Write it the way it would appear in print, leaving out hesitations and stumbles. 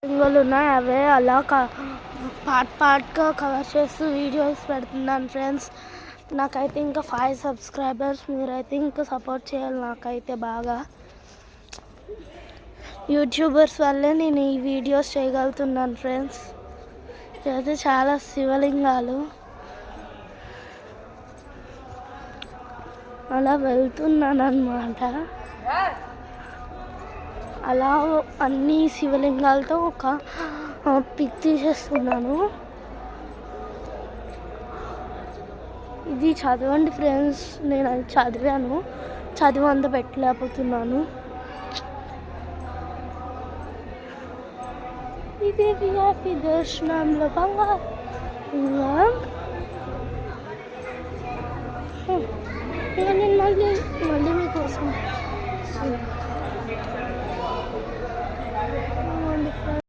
లింగాలు ఉన్నాయి, అవే అలా పార్ట్గా కవర్ చేస్తూ వీడియోస్ పెడుతున్నాను ఫ్రెండ్స్. నాకైతే ఇంకా 5 సబ్స్క్రైబర్స్, మీరైతే ఇంకా సపోర్ట్ చేయాలి నాకైతే బాగా. యూట్యూబర్స్ వల్లే నేను ఈ వీడియోస్ చేయగలుగుతున్నాను ఫ్రెండ్స్. ఇదైతే చాలా శివలింగాలు అలా వెళ్తున్నాను అన్నమాట. అలా అన్ని శివలింగాలతో ఒక పిక్ తీసేస్తున్నాను. ఇది చదవండి ఫ్రెండ్స్, నేను అది చదివి అంత పెట్టలేకపోతున్నాను. ఇది విఐపి దర్శనంలో బంగారు ఇంకా నేను మళ్ళీ మీకోసం